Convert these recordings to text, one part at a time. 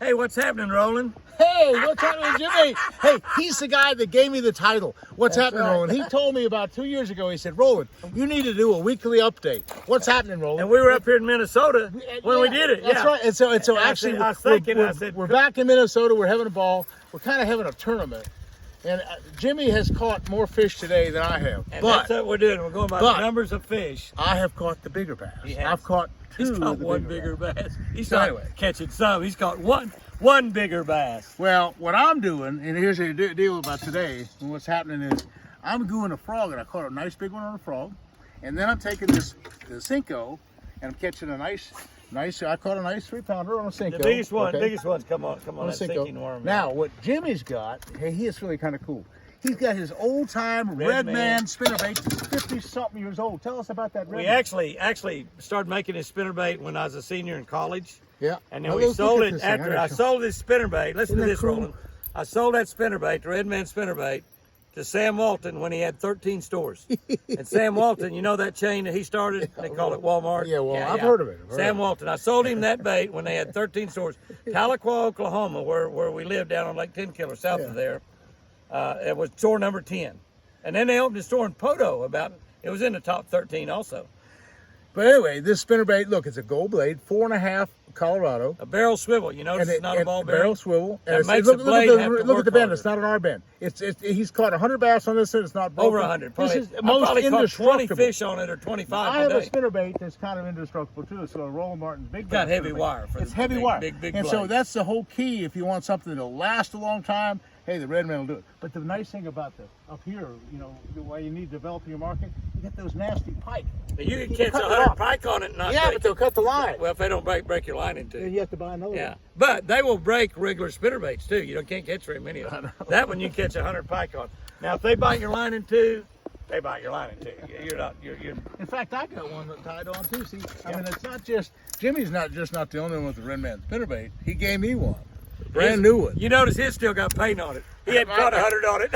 Hey, what's happening, Roland? Hey, what's happening, Jimmy? Hey, he's the guy that gave me the title. What's happening, right. Roland? He told me about 2 years ago, he said, Roland, you need to do a weekly update. What's happening, Roland? And we were up here in Minnesota when we did it. That's yeah. right. And so I actually, said, we're back in Minnesota. We're having a ball. We're kind of having a tournament. And Jimmy has caught more fish today than I have. And but that's what we're doing. We're going by the numbers of fish. I have caught the bigger bass. I've caught two. He's caught of the one bigger bass. He's So not anyway. catching some. He's caught one bigger bass. Well, what I'm doing, and here's the deal about today, and what's happening is I'm doing a frog, and I caught a nice big one on a frog, and then I'm taking the Cinco, and I'm catching a nice, I caught a nice 3-pounder on a Cinco. The biggest one, okay? biggest ones come on a that Cinco. sinking worm. Now, what Jimmy's got, hey, he is really kind of cool. He's got his old-time Red Man spinnerbait, 50-something years old. Tell us about that Red We Man. actually started making his spinnerbait when I was a senior in college. Yeah. And then we sold it after I sold this spinnerbait. Listen to this, cool? Roland. I sold that spinnerbait, the Red Man spinnerbait, to Sam Walton when he had 13 stores. And Sam Walton, you know that chain that he started? They call it Walmart. Yeah, well, I've heard of it. Sam Walton. I sold him that bait when they had 13 stores. Tahlequah, Oklahoma, where we lived down on Lake Tenkiller, south of there. It was store number 10. And then they opened a store in Poto it was in the top 13 also. But anyway, this spinnerbait, look, it's a gold blade, 4.5 Colorado. A barrel swivel, you notice it's not a ball bearing? Barrel swivel. That makes the blade have to look work at the bend, harder. it's not an R bend. He's caught 100 bass on this and it's not broken. Over 100. Probably, This is I most probably caught 20 indestructible. fish on it or 25 I have a today. spinnerbait that's kind of indestructible too. It's a Roland Martin's big Got blade heavy spinnerbait. wire for It's the heavy big, wire. big and so blade. that's the whole key if you want something that'll last a long time. Hey, the Red Man will do it. But the nice thing about up here, you know, the way you need to develop your market, you get those nasty pike. You can catch 100 pike on it and not Yeah, break but they'll cut the line. Well, if they don't break your line in two. Then you have to buy another Yeah, one. but they will break regular spinnerbaits too. You can't catch very many of them. That one you can catch 100 pike on. Now, if they bite your line in two, they bite your line in two. You're. In fact, I got one that tied on too. See, I mean, it's not just Jimmy's not the only one with the Red Man spinnerbait. He gave me one, brand new one. You notice his still got paint on it. He hadn't caught 100 on it.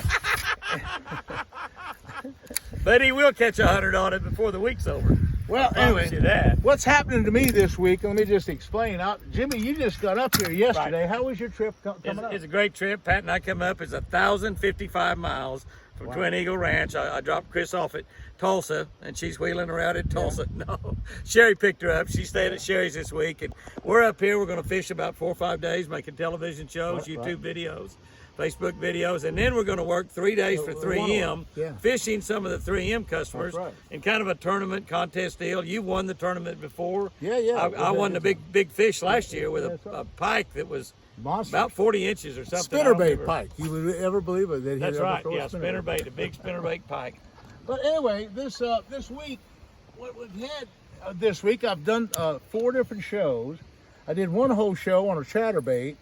But he will catch 100 on it before the week's over. Well, I promise you that. what's happening to me this week? Let me just explain. Jimmy, you just got up here yesterday. Right. How was your trip coming up? It's a great trip. Pat and I come up. It's 1,055 miles from Twin Eagle Ranch. I dropped Chris off at Tulsa, and she's wheeling around at Tulsa. Yeah. No, Sherry picked her up. She stayed at Sherry's this week, and we're up here. We're going to fish about 4 or 5 days, making television shows, YouTube videos, Facebook videos, and then we're going to work 3 days for 3M, fishing some of the 3M customers in kind of a tournament contest deal. You won the tournament before. Yeah. I won the big fish last year with a pike that was monster. About 40 inches or something. Spinnerbait pike. You would ever believe it? That That's right. Yeah, spinnerbait, a big spinnerbait pike. But anyway, this week, what we've had this week, I've done 4 different shows. I did one whole show on a chatterbait,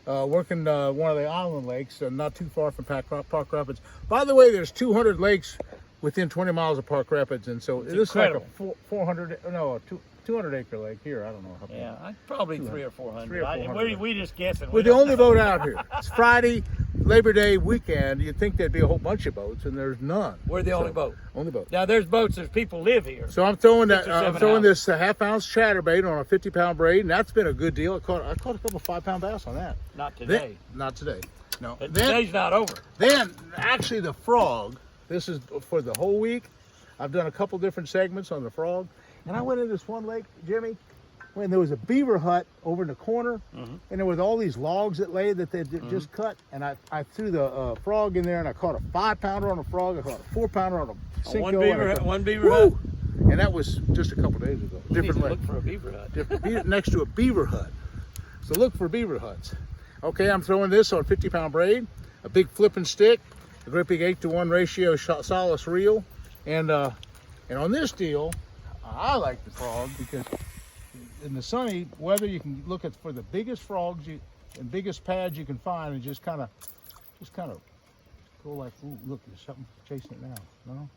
working one of the island lakes, not too far from Park Rapids. By the way, there's 200 lakes within 20 miles of Park Rapids, and so this is like a 200 acre lake here. I don't know how many. Yeah, probably 300 or 400. We just guessing. We're the only boat out here. It's Friday, Labor Day weekend. You'd think there'd be a whole bunch of boats, and there's none. We're the only boat. Only boat. Now there's boats. There's people live here. So I'm throwing this half-ounce chatterbait on a 50-pound braid, and that's been a good deal. I caught a couple 5-pound bass on that. Not today. Not today. No. But today's not over. Then actually the frog. This is for the whole week. I've done a couple different segments on the frog. And I went in this one lake, Jimmy, when there was a beaver hut over in the corner, and there was all these logs that lay that they just cut, and I threw the frog in there, and I caught a 5-pounder on a frog, I caught a 4-pounder on a Cinco. One beaver hut. And that was just a couple days ago. Different lake. Look for a beaver hut. Next to a beaver hut. So look for beaver huts. Okay, I'm throwing this on 50-pound braid, a big flipping stick, a great big 8-to-1 ratio solace reel, and on this deal, I like the frog because in the sunny weather you can look for the biggest frogs and biggest pads you can find, and just kind of go like, ooh, look, there's something chasing it now. No,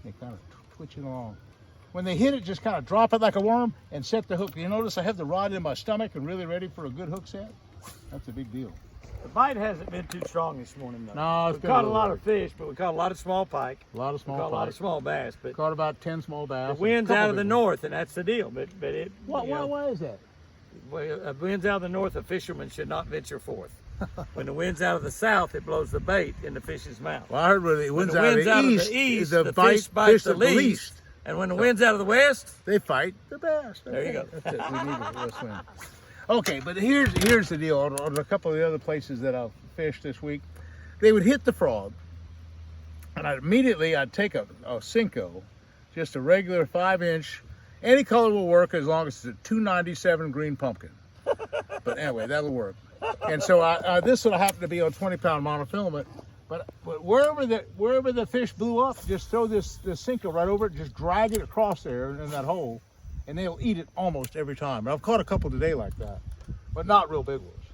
they kind of twitching along. When they hit it, just kind of drop it like a worm and set the hook. You notice I have the rod in my stomach and really ready for a good hook set. That's a big deal. The bite hasn't been too strong this morning, though. No, we caught a lot of fish, but we caught a lot of small pike. A lot of small pike. A lot of small bass. But caught about 10 small bass. The wind's out of the north, and that's the deal. But it. Why is that? Well, winds out of the north, a fisherman should not venture forth. When the wind's out of the south, it blows the bait in the fish's mouth. Well, I heard when the wind's out of the east, the fish bites the least. And when the wind's out of the west, they fight the best. There you go. That's it. We need a west wind. Okay, but here's the deal. On a couple of the other places that I've fished this week, they would hit the frog, and I'd take a Cinco, just a regular 5-inch. Any color will work as long as it's a 297 green pumpkin. But anyway, that'll work. And so this will happen to be on 20-pound monofilament. But wherever the fish blew up, just throw this Cinco right over it, just drag it across there in that hole, and they'll eat it almost every time. I've caught a couple today like that, but not real big ones.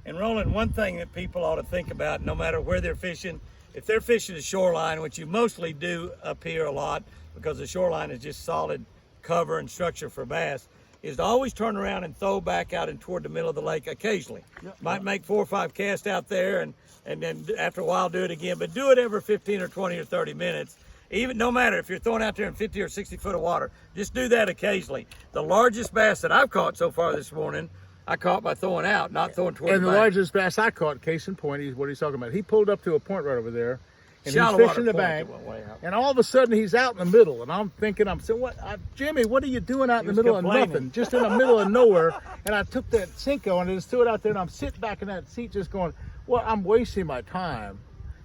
And Roland, one thing that people ought to think about, no matter where they're fishing, if they're fishing the shoreline, which you mostly do up here a lot, because the shoreline is just solid cover and structure for bass, is to always turn around and throw back out and toward the middle of the lake occasionally. Yep. Might make 4 or 5 casts out there, and then after a while do it again, but do it every 15 or 20 or 30 minutes. Even no matter if you're throwing out there in 50 or 60 foot of water, just do that occasionally. The largest bass that I've caught so far this morning, I caught by throwing out, not throwing toward and the the bank. Largest bass I caught, case in point, is what he's talking about. He pulled up to a point right over there, and Shallow he's water fishing the point bank, that went way out. and all of a sudden he's out in the middle, and I'm saying, what, Jimmy, what are you doing out in the middle of nothing, just in the middle of nowhere? And I took that Cinco and I just threw it out there, and I'm sitting back in that seat just going, well, I'm wasting my time.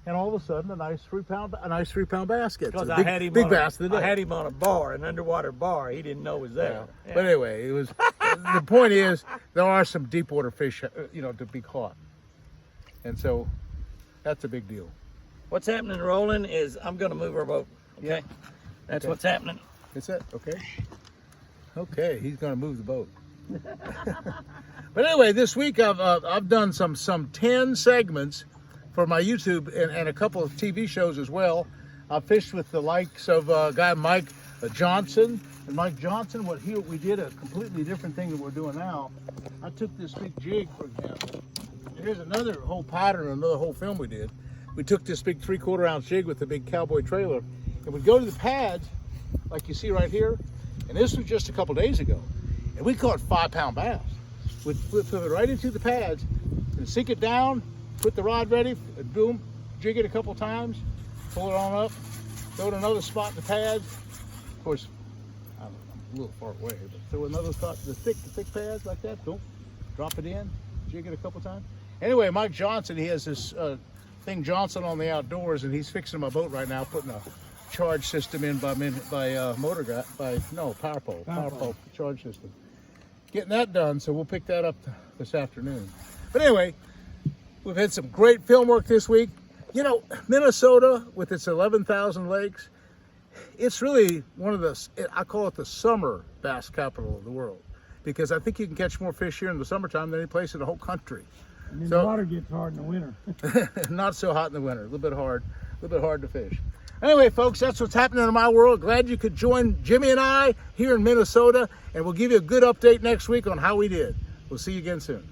And all of a sudden, a nice 3-pound basket. Because I had him big bass of the day. I had him on a bar, an underwater bar. He didn't know it was there. Yeah. Yeah. But anyway, it was. The point is, there are some deep water fish, to be caught, and so that's a big deal. What's happening, Roland, is I'm going to move our boat. Okay, Yeah. that's Okay. what's happening. Is that okay? Okay, he's going to move the boat. But anyway, this week I've done some 10 segments for my YouTube and a couple of TV shows as well. I fished with the likes of guy Mike Johnson. And Mike Johnson, we did a completely different thing than we're doing now. I took this big jig, for example. Here's another whole pattern, another whole film we did. We took this big 3/4 ounce jig with the big cowboy trailer, and we'd go to the pads, like you see right here. And this was just a couple days ago. And we caught 5-pound bass. We'd flip it right into the pads and sink it down, put the rod ready, and boom, jig it a couple times, pull it on up, throw it another spot in the pads. Of course, I'm a little far away, but throw another spot, the thick pads like that, boom, drop it in, jig it a couple times. Anyway, Mike Johnson, he has this thing Johnson on the outdoors, and he's fixing my boat right now, putting a charge system in by power pole charge system. Getting that done, so we'll pick that up this afternoon. But anyway, we've had some great film work this week. Minnesota with its 11,000 lakes, it's really one of I call it the summer bass capital of the world, because I think you can catch more fish here in the summertime than any place in the whole country. And then the water gets hard in the winter. Not so hot in the winter, a little bit hard to fish. Anyway, folks, that's what's happening in my world. Glad you could join Jimmy and I here in Minnesota, and we'll give you a good update next week on how we did. We'll see you again soon.